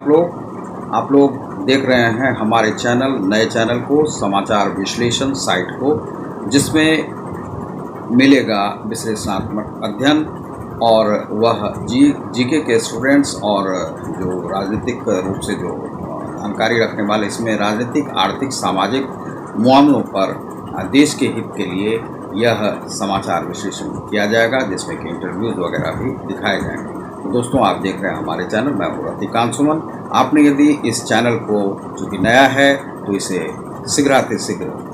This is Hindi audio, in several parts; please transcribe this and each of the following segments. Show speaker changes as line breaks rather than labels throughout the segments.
आप लोग देख रहे हैं हमारे नए चैनल को, समाचार विश्लेषण साइट को, जिसमें मिलेगा विश्लेषणात्मक अध्ययन और वह जीके के स्टूडेंट्स और जो राजनीतिक रूप से जो जानकारी रखने वाले, इसमें राजनीतिक, आर्थिक, सामाजिक मामलों पर देश के हित के लिए यह समाचार विश्लेषण किया जाएगा, जिसमें कि इंटरव्यूज़ वगैरह भी दिखाए जाएंगे। तो दोस्तों, आप देख रहे हैं हमारे चैनल, मैं हूं रतिकांत सुमन। आपने यदि इस चैनल को जो कि नया है तो इसे शीघ्र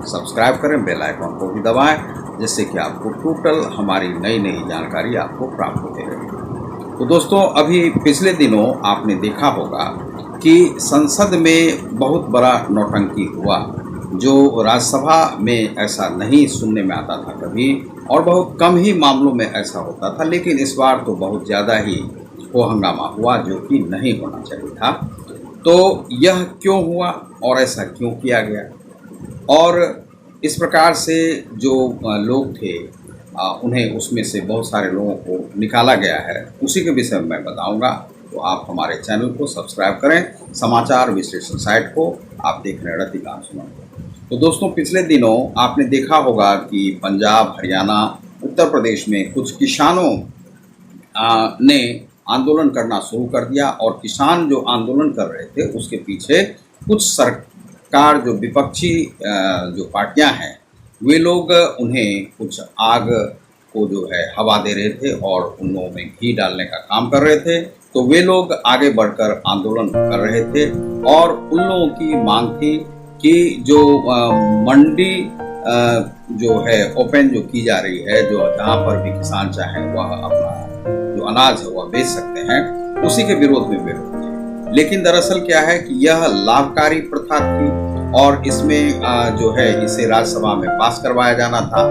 सब्सक्राइब करें, बेल आइकन को भी दबाएं, जिससे कि आपको टोटल हमारी नई जानकारी आपको प्राप्त होती रहेगी। तो दोस्तों, अभी पिछले दिनों आपने देखा होगा कि संसद में बहुत बड़ा नौटंकी हुआ, जो राज्यसभा में ऐसा नहीं सुनने में आता था कभी, और बहुत कम ही मामलों में ऐसा होता था। लेकिन इस बार तो बहुत ज़्यादा ही वो हंगामा हुआ, जो कि नहीं होना चाहिए था। तो यह क्यों हुआ और ऐसा क्यों किया गया, और इस प्रकार से जो लोग थे उन्हें उसमें से बहुत सारे लोगों को निकाला गया है, उसी के विषय में मैं बताऊंगा। तो आप हमारे चैनल को सब्सक्राइब करें, समाचार विश्लेषण साइट को। आप देख रहे हैं रतिकांत सुमन। तो दोस्तों, पिछले दिनों आपने देखा होगा कि पंजाब, हरियाणा, उत्तर प्रदेश में कुछ किसानों ने आंदोलन करना शुरू कर दिया, और किसान जो आंदोलन कर रहे थे उसके पीछे कुछ सरकार, जो विपक्षी जो पार्टियां हैं, वे लोग उन्हें कुछ आग को जो है हवा दे रहे थे और उन लोगों में घी डालने का काम कर रहे थे। तो वे लोग आगे बढ़कर आंदोलन कर रहे थे, और उन लोगों की मांग थी कि जो मंडी जो है ओपन जो की जा रही है, जो जहाँ पर भी किसान चाहे वह अपना जो अनाज है वह बेच सकते हैं, उसी के विरोध में विरोध थे। लेकिन दरअसल क्या है कि यह लाभकारी प्रथा थी, और इसमें जो है इसे राज्यसभा में पास करवाया जाना था।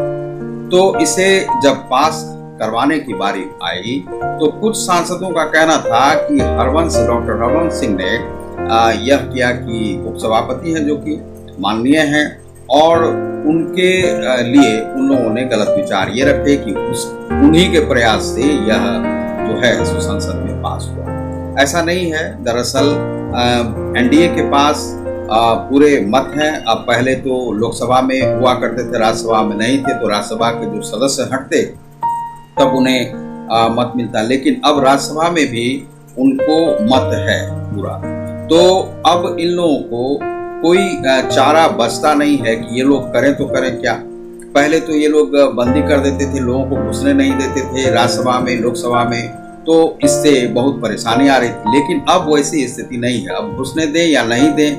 तो इसे जब पास करवाने की बारी आई तो कुछ सांसदों का कहना था कि डॉक्टर हरवंश सिंह ने यह किया कि उपसभापति हैं जो कि माननीय हैं, और उनके लिए उन लोगों ने गलत विचार ये रखे कि उन्हीं के प्रयास से यह जो है संसद में पास हुआ। ऐसा नहीं है। दरअसल एनडीए के पास पूरे मत हैं। अब पहले तो लोकसभा में हुआ करते थे, राज्यसभा में नहीं थे, तो राज्यसभा के जो सदस्य हटते तब उन्हें मत मिलता, लेकिन अब राज्यसभा में भी उनको मत है पूरा। तो अब इन लोगों को कोई चारा बचता नहीं है कि ये लोग करें तो करें क्या। पहले तो ये लोग बंदी कर देते थे, लोगों को घुसने नहीं देते थे राज्यसभा में, लोकसभा में, तो इससे बहुत परेशानी आ रही थी। लेकिन अब वैसी स्थिति नहीं है। अब घुसने दें या नहीं दें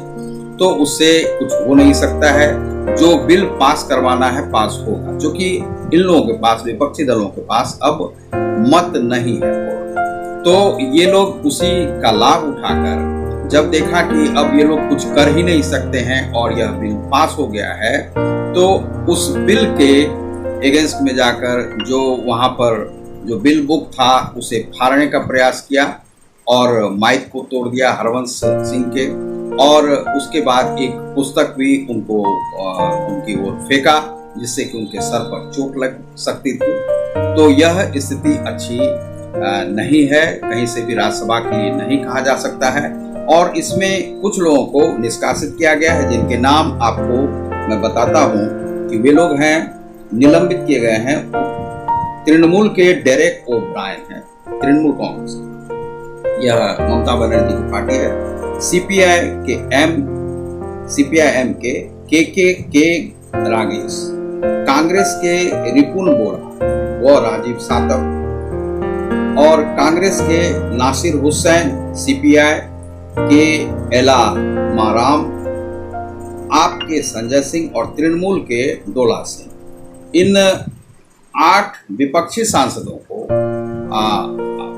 तो उससे कुछ हो नहीं सकता है। जो बिल पास करवाना है पास होगा, जो कि इन लोगों के पास, विपक्षी दलों के पास अब मत नहीं है। तो ये लोग उसी का लाभ उठाकर जब देखा कि अब ये लोग कुछ कर ही नहीं सकते हैं और यह बिल पास हो गया है, तो उस बिल के अगेंस्ट में जाकर जो वहां पर जो बिल बुक था उसे फाड़ने का प्रयास किया, और माइक को तोड़ दिया हरवंश सिंह के, और उसके बाद एक पुस्तक भी उनकी ओर फेंका, जिससे कि उनके सर पर चोट लग सकती थी। तो यह स्थिति अच्छी नहीं है, कहीं से भी राज्यसभा के लिए नहीं कहा जा सकता है। और इसमें कुछ लोगों को निष्कासित किया गया है, जिनके नाम आपको मैं बताता हूं कि वे लोग हैं, निलंबित किए गए हैं। तृणमूल के डेरेक ओब्रायन हैं, तृणमूल कांग्रेस, यह ममता बनर्जी की पार्टी है। सीपीआईएम के रागेश, कांग्रेस के रिपुन बोरा व राजीव सातव, और कांग्रेस के नासिर हुसैन, सीपीआई के एला माराम, आप के संजय सिंह और तृणमूल के डोला सिंह। इन 8 विपक्षी सांसदों को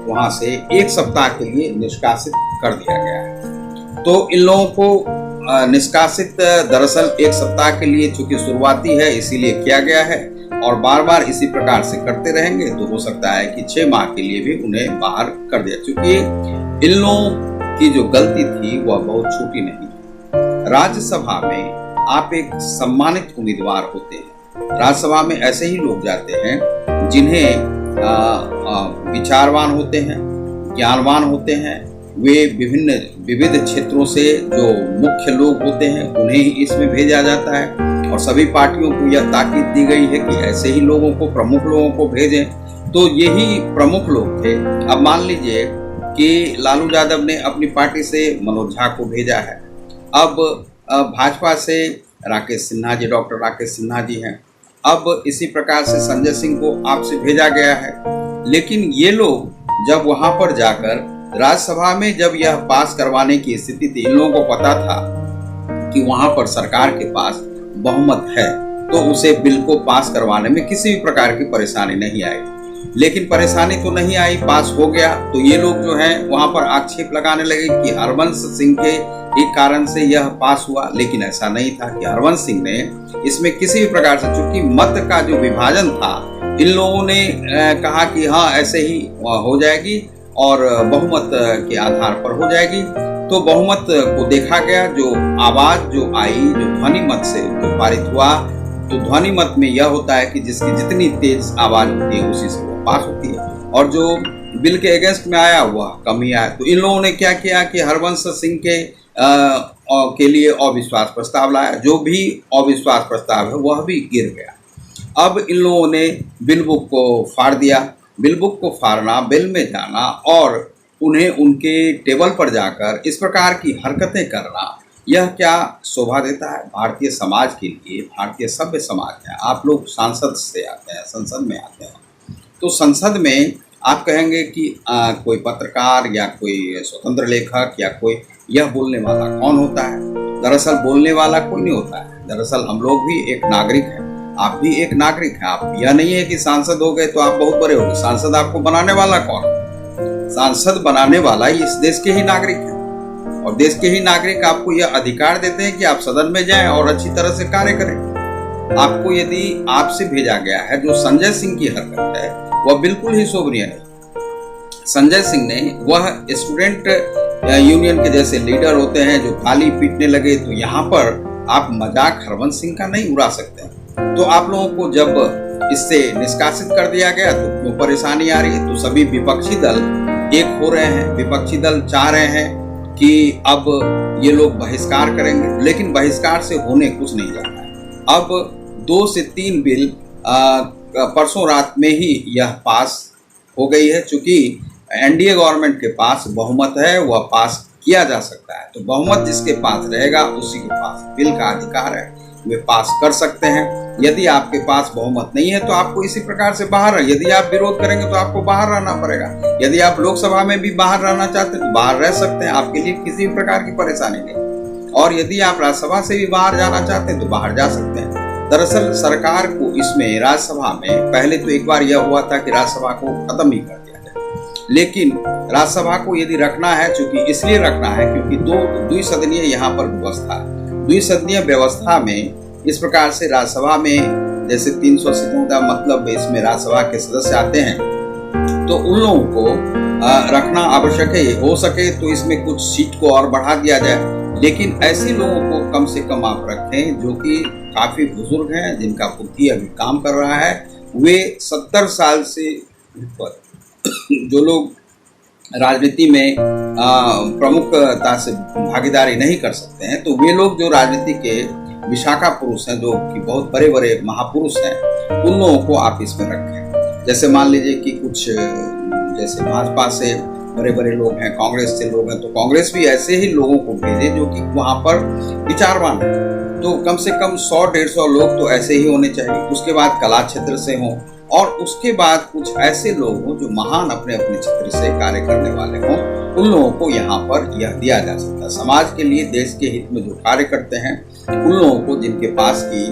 वहां से 1 सप्ताह के लिए निष्कासित कर दिया गया है। तो इन लोगों को निष्कासित दरअसल 1 सप्ताह के लिए, चूंकि शुरुआती है इसीलिए किया गया है, और बार बार इसी प्रकार से करते रहेंगे तो हो सकता है कि 6 माह के लिए भी उन्हें बाहर कर दिया, क्योंकि इन लोगों की जो गलती थी वह बहुत छोटी नहीं थी। राज्यसभा में आप एक सम्मानित उम्मीदवार होते हैं। राज्यसभा में ऐसे ही लोग जाते हैं जिन्हें विचारवान होते हैं, ज्ञानवान होते हैं, वे विविध क्षेत्रों से जो मुख्य लोग होते हैं उन्हें ही इसमें भेजा जाता है और सभी पार्टियों को यह ताकीद दी गई है कि ऐसे ही लोगों को, प्रमुख लोगों को भेजें। तो यही प्रमुख लोग थे। अब मान लीजिए कि लालू यादव ने अपनी पार्टी से मनोज झा को भेजा है। अब भाजपा से राकेश सिन्हा जी, डॉक्टर राकेश सिन्हा जी हैं। अब इसी प्रकार से संजय सिंह को आपसे भेजा गया है। लेकिन ये लोग जब वहां पर जाकर राज्यसभा में जब यह पास करवाने की स्थिति थी, इन लोगों को पता था कि वहां पर सरकार के पास बहुमत है, तो उसे बिल को पास करवाने में किसी भी प्रकार की परेशानी नहीं आई। लेकिन परेशानी तो नहीं आई, पास हो गया। तो ये लोग जो हैं वहां पर आक्षेप लगाने लगे कि हरवंश सिंह के एक कारण से यह पास हुआ। लेकिन ऐसा नहीं था कि हरवंश सिंह ने इसमें किसी भी प्रकार से, चूंकि मत का जो विभाजन था, इन लोगों ने कहा कि हाँ ऐसे ही हो जाएगी और बहुमत के आधार पर हो जाएगी। तो बहुमत को देखा गया, जो आवाज जो आई, जो ध्वनि मत से जो पारित हुआ, तो ध्वनि मत में यह होता है कि जिसकी जितनी तेज आवाज होती है उसी से वो पास होती है, और जो बिल के अगेंस्ट में आया हुआ कम ही आया। तो इन लोगों ने क्या किया कि हरवंश सिंह के लिए अविश्वास प्रस्ताव लाया। जो भी अविश्वास प्रस्ताव है वह भी गिर गया। अब इन लोगों ने बिल बुक को फाड़ दिया। बिल बुक को फाड़ना, बिल में जाना और उन्हें उनके टेबल पर जाकर इस प्रकार की हरकतें करना, यह क्या शोभा देता है भारतीय समाज के लिए? भारतीय सभ्य समाज है। आप लोग सांसद से आते हैं, संसद में आते हैं, तो संसद में आप कहेंगे कि कोई पत्रकार या कोई स्वतंत्र लेखक या कोई, यह बोलने वाला कौन होता है? दरअसल बोलने वाला कोई नहीं होता है। दरअसल हम लोग भी एक नागरिक हैं, आप भी एक नागरिक हैं। आप, यह नहीं है कि सांसद हो गए तो आप बहुत बड़े हो गए। सांसद आपको बनाने वाला कौन? सांसद बनाने वाला इस देश के ही नागरिक है, और देश के ही नागरिक आपको यह अधिकार देते हैं कि आप सदन में जाएं और अच्छी तरह से कार्य करें। आपको यदि आपसे भेजा गया है, जो संजय सिंह की हरकत है वह बिल्कुल ही शोभनीय नहीं। संजय सिंह ने, वह स्टूडेंट यूनियन के जैसे लीडर होते हैं जो ताली पीटने लगे, तो यहाँ पर आप मजाक हरवंश सिंह का नहीं उड़ा सकते। तो आप लोगों को जब इससे निष्कासित कर दिया गया तो क्यों परेशानी आ रही है? तो सभी विपक्षी दल एक हो रहे हैं। विपक्षी दल चाह रहे हैं कि अब ये लोग बहिष्कार करेंगे, लेकिन बहिष्कार से होने कुछ नहीं जाता है। अब 2 से 3 बिल परसों रात में ही यह पास हो गई है। चूंकि एनडीए गवर्नमेंट के पास बहुमत है, वह पास किया जा सकता है। तो बहुमत जिसके पास रहेगा उसी के पास बिल का अधिकार है, वे पास कर सकते हैं। यदि आपके पास बहुमत नहीं है तो आपको इसी प्रकार से बाहर है। यदि आप विरोध करेंगे तो आपको बाहर रहना पड़ेगा। यदि आप लोकसभा में भी बाहर रहना चाहते हैं तो बाहर रह सकते हैं, आपके लिए किसी भी प्रकार की परेशानी नहीं। और यदि आप राज्यसभा से भी बाहर जाना चाहते हैं तो बाहर जा सकते हैं। दरअसल सरकार को इसमें, राज्यसभा में पहले तो एक बार यह हुआ था कि राज्यसभा को खत्म ही कर दिया जाए, लेकिन राज्यसभा को यदि रखना है, चूंकि इसलिए रखना है क्योंकि द्विसदनीय यहाँ पर व्यवस्था है। द्विसदनीय व्यवस्था में इस प्रकार से राज्यसभा में जैसे 300 से ज्यादा, मतलब इसमें राज्यसभा के सदस्य आते हैं, तो उन लोगों को रखना आवश्यक है। हो सके तो इसमें कुछ सीट को और बढ़ा दिया जाए, लेकिन ऐसे लोगों को कम से कम आप रखें जो कि काफी बुजुर्ग हैं, जिनका बुद्धि अभी काम कर रहा है। वे 70 साल से ऊपर जो लोग राजनीति में प्रमुखता से भागीदारी नहीं कर सकते हैं, तो वे लोग जो राजनीति के विशाखा पुरुष हैं, जो कि बहुत बड़े बड़े महापुरुष हैं, उन लोगों को आप इसमें रखें। जैसे मान लीजिए कि कुछ जैसे भाजपा से बड़े बड़े लोग हैं, कांग्रेस से लोग हैं, तो कांग्रेस भी ऐसे ही लोगों को भेजे जो कि वहां पर विचारवान है। तो कम से कम 100-150 लोग तो ऐसे ही होने चाहिए। उसके बाद कला क्षेत्र से हों, और उसके बाद कुछ ऐसे लोग हों जो महान अपने अपने क्षेत्र से कार्य करने वाले हों। उन लोगों को यहाँ पर यह दिया जा सकता है। समाज के लिए, देश के हित में जो कार्य करते हैं, उन लोगों को जिनके पास की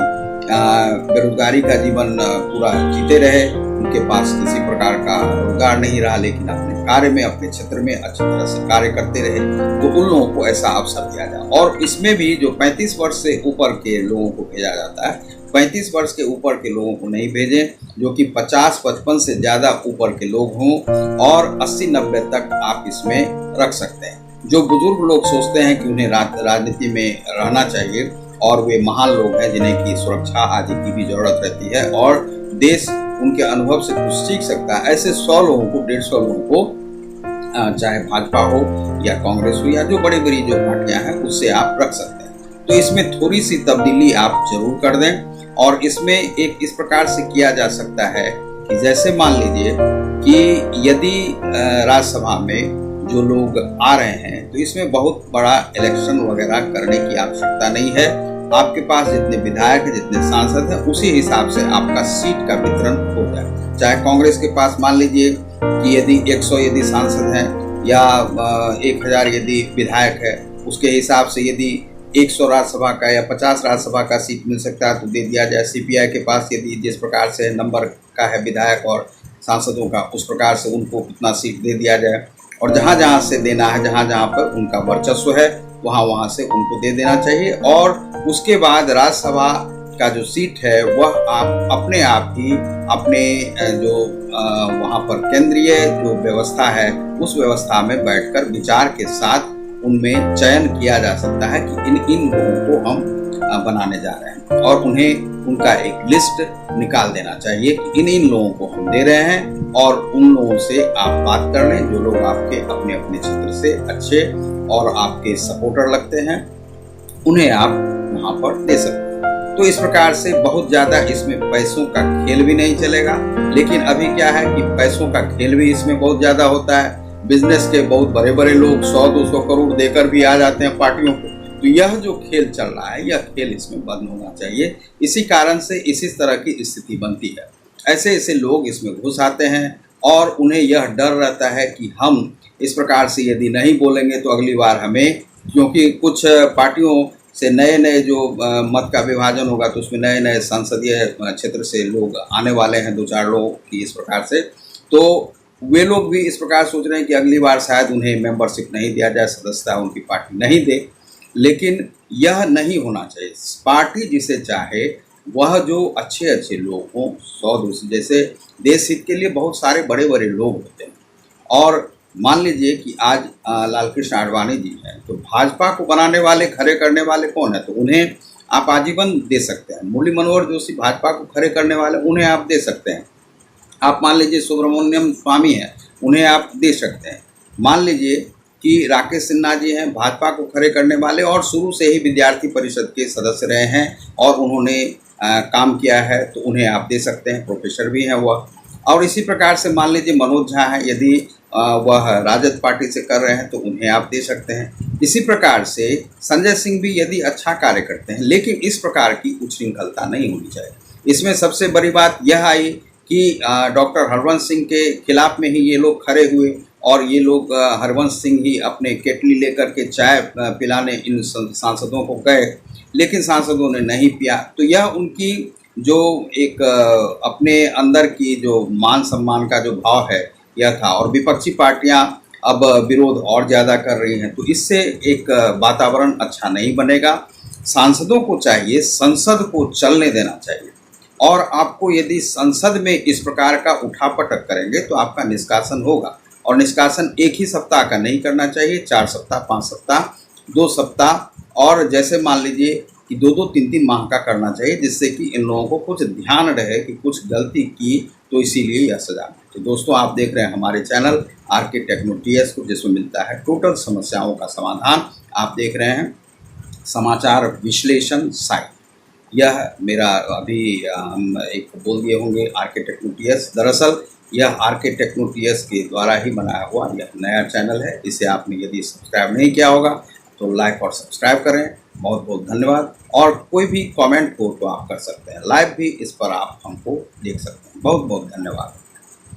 बेरोजगारी का जीवन पूरा जीते रहे, उनके पास किसी प्रकार का रोजगार नहीं रहा, लेकिन अपने कार्य में, अपने क्षेत्र में अच्छी तरह से कार्य करते रहे, तो उन लोगों को ऐसा अवसर दिया जाए। और इसमें भी जो 35 वर्ष से ऊपर के लोगों को भेजा जाता है, 35 वर्ष के ऊपर के लोगों को नहीं भेजें, जो कि 50-55 से ज़्यादा ऊपर के लोग हों, और 80-90 तक आप इसमें रख सकते हैं। जो बुजुर्ग लोग सोचते हैं कि उन्हें राजनीति में रहना चाहिए, और वे महान लोग हैं जिन्हें की सुरक्षा आदि की भी जरूरत रहती है, और देश उनके अनुभव से कुछ सीख सकता है, ऐसे 100 लोगों को, 150 लोगों को चाहे भाजपा हो या कांग्रेस हो या जो बड़ी बड़ी जो पार्टियां हैं उससे आप रख सकते हैं। तो इसमें थोड़ी सी तब्दीली आप जरूर कर दें। और इसमें एक इस प्रकार से किया जा सकता है कि जैसे मान लीजिए कि यदि राज्यसभा में जो लोग आ रहे हैं तो इसमें बहुत बड़ा इलेक्शन वगैरह करने की आवश्यकता नहीं है। आपके पास जितने विधायक हैं, जितने सांसद हैं, उसी हिसाब से आपका सीट का वितरण हो जाए। चाहे कांग्रेस के पास मान लीजिए कि यदि 100 यदि सांसद हैं या 1000 यदि विधायक है, उसके हिसाब से यदि 100 राज्यसभा का या 50 राज्यसभा का सीट मिल सकता है तो दे दिया जाए। सीपीआई के पास यदि जिस प्रकार से नंबर का है विधायक और सांसदों का, उस प्रकार से उनको उतना सीट दे दिया जाए। और जहाँ जहाँ से देना है, जहाँ जहाँ पर उनका वर्चस्व है, वहाँ से उनको दे देना चाहिए। और उसके बाद राज्यसभा का जो सीट है वह आप अपने आप ही अपने जो वहाँ पर केंद्रीय जो व्यवस्था है उस व्यवस्था में बैठकर विचार के साथ उनमें चयन किया जा सकता है कि इन लोगों को हम बनाने जा रहे हैं। और उन्हें उनका एक लिस्ट निकाल देना चाहिए कि इन लोगों को हम दे रहे हैं और उन लोगों से आप बात कर लें जो लोग आपके अपने अपने क्षेत्र से अच्छे और आपके सपोर्टर लगते हैं, उन्हें आप वहाँ पर दे सकते हैं। तो इस प्रकार से बहुत ज़्यादा इसमें पैसों का खेल भी नहीं चलेगा। लेकिन अभी क्या है कि पैसों का खेल भी इसमें बहुत ज़्यादा होता है। बिजनेस के बहुत बड़े बड़े लोग 100-200 करोड़ देकर भी आ जाते हैं पार्टियों को। तो यह जो खेल चल रहा है, यह खेल इसमें बंद होना चाहिए। इसी कारण से इसी तरह की स्थिति बनती है। ऐसे ऐसे लोग इसमें घुस आते हैं और उन्हें यह डर रहता है कि हम इस प्रकार से यदि नहीं बोलेंगे तो अगली बार हमें, क्योंकि कुछ पार्टियों से नए नए जो मत का विभाजन होगा तो उसमें नए नए संसदीय क्षेत्र से लोग आने वाले हैं, 2-4 लोग की इस प्रकार से। तो वे लोग भी इस प्रकार सोच रहे हैं कि अगली बार शायद उन्हें मेंबरशिप नहीं दिया जाए, सदस्यता उनकी पार्टी नहीं दे। लेकिन यह नहीं होना चाहिए। पार्टी जिसे चाहे वह जो अच्छे अच्छे लोग हों, 100-200, जैसे देश हित के लिए बहुत सारे बड़े बड़े लोग होते हैं। और मान लीजिए कि आज लालकृष्ण आडवाणी जी हैं, तो भाजपा को बनाने वाले, खड़े करने वाले कौन है? तो उन्हें आप आजीवन दे सकते हैं। मुरली मनोहर जोशी भाजपा को खड़े करने वाले, उन्हें आप दे सकते हैं। आप मान लीजिए सुब्रमण्यम स्वामी हैं, उन्हें आप दे सकते हैं। मान लीजिए कि राकेश सिन्हा जी हैं, भाजपा को खड़े करने वाले और शुरू से ही विद्यार्थी परिषद के सदस्य रहे हैं और उन्होंने काम किया है, तो उन्हें आप दे सकते हैं, प्रोफेसर भी हैं वह। और इसी प्रकार से मान लीजिए मनोज झा हैं, यदि वह राजद पार्टी से कर रहे हैं तो उन्हें आप दे सकते हैं। इसी प्रकार से संजय सिंह भी यदि अच्छा कार्य करते हैं, लेकिन इस प्रकार की उच्छृंखलता नहीं होनी चाहिए। इसमें सबसे बड़ी बात यह आई कि डॉक्टर हरवंश सिंह के खिलाफ में ही ये लोग खड़े हुए और ये लोग हरवंश सिंह ही अपने केटली लेकर के चाय पिलाने इन सांसदों को गए, लेकिन सांसदों ने नहीं पिया। तो यह उनकी जो एक अपने अंदर की जो मान सम्मान का जो भाव है यह था। और विपक्षी पार्टियां अब विरोध और ज़्यादा कर रही हैं, तो इससे एक वातावरण अच्छा नहीं बनेगा। सांसदों को चाहिए संसद को चलने देना चाहिए। और आपको यदि संसद में इस प्रकार का उठापटक करेंगे तो आपका निष्कासन होगा। और निष्कासन एक ही सप्ताह का नहीं करना चाहिए, 4 सप्ताह, 5 सप्ताह, 2 सप्ताह, और जैसे मान लीजिए कि 2-2, 3-3 माह का करना चाहिए, जिससे कि इन लोगों को कुछ ध्यान रहे कि कुछ गलती की तो इसीलिए यह सजा। तो दोस्तों, आप देख रहे हैं हमारे चैनल आरके टेक्नो टीएस को, जिसमें मिलता है टोटल समस्याओं का समाधान। आप देख रहे हैं समाचार विश्लेषण साइट। यह मेरा अभी हम एक बोल दिए होंगे आरके टेक्नो टीएस। दरअसल यह आरके टेक्नो टीएस के द्वारा ही बनाया हुआ यह नया चैनल है। इसे आपने यदि सब्सक्राइब नहीं किया होगा तो लाइक और सब्सक्राइब करें। बहुत बहुत धन्यवाद। और कोई भी कमेंट हो तो आप कर सकते हैं, लाइव भी इस पर आप हमको देख सकते हैं। बहुत बहुत धन्यवाद।